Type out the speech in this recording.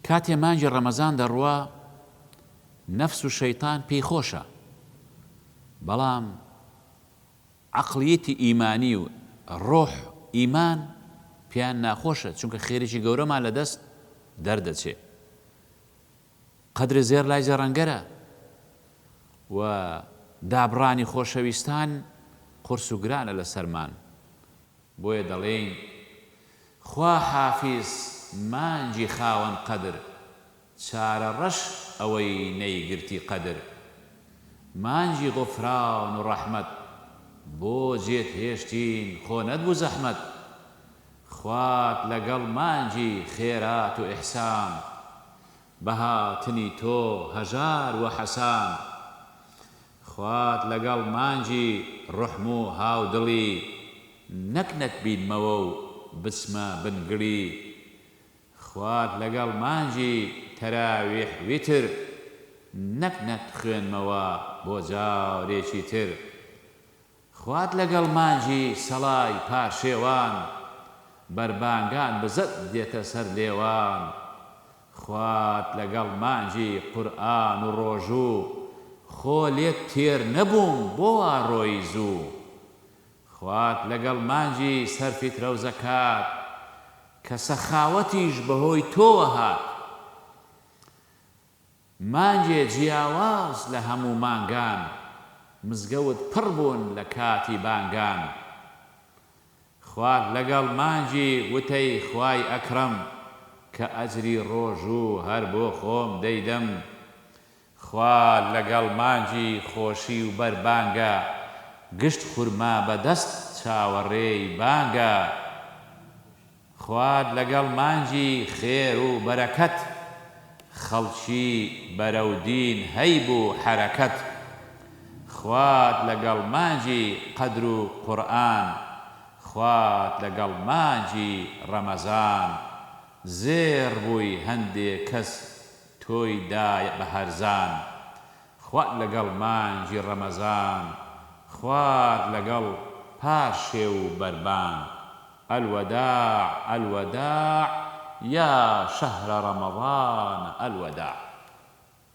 کاتێ مانجی ڕەمەزان دەڕوا نەفس و شەیطان پێی خۆشە، بەڵام عەقڵیەتی ئیمانی و ڕۆح ئیمان پێیان ناخۆشە، چونکە خێرێکی گەورەمان لەدەست دەردەچێت. قەدرە زێر لای زەڕەنگەرە و دابڕانی خۆشەویستان قورس و گرانە لە سەرمان. بۆیە دەڵێین خوا حافیز مانجی خاوەن قەدر، چارە ڕەش ئەوەی نەیگرتی قەدر. مانجی غوفران و ڕەحمەت بۆ جێت هێشتین خۆ نەتبوو زەحمەت. خوات لەگەڵ مانجی خێرات و ئیحسان، بەهاتنی تۆ هەژار و حەسان. خوات لەگەڵ مانجی ڕوحم و هاودڵی، نەک نەتبینمەوە و بچمە بنگڵی. خوات لەگەڵ مانجی تەراویح ویتر، نەک نەتخوێنمەوە بۆ جارێکی تر. خوات لەگەڵ مانجی سەڵای پاشێوان، بەربانگان بزەت دێتە سەر لێوان. خوات لەگەڵ مانجی قورئان و ڕۆژوو، خۆ لێت تێر نەبووم بۆ وا ڕۆی زوو. خوات لەگەڵ مانجی سەرفیترە و زەکات، کە سەخاوەتیش بەهۆی تۆوە هات. مانجێ جیاواز لە هەموو مانگان، مزگەوت پڕ بوون لە کاتی بانگان. خوات لەگەڵ مانجی وتەی خوای ئەکرەم، کە ئەجری ڕۆژوو هەر بۆ خۆم دەیدەم. خوات لەگەڵ مانجی خۆشی و بەربانگە، گشت خورما بەدەست چاوەڕێی بانگە. خوات لەگەڵ مانجی خێر و بەرەکەت، خەڵکی بەرەودین هەیب و حەرەکەت. خوات لەگەڵ مانجی قەدر و قورئان، خوات لەگەڵ مانجی ڕەمەزان. زێر بووی هەندێک کەس تۆی دایە بە هەرزان. خوات لەگەڵ مانجی ڕەمەزان، خوات لەگەڵ پاشێ و بەربان. الوداع الوداع يا شهر رمضان الوداع.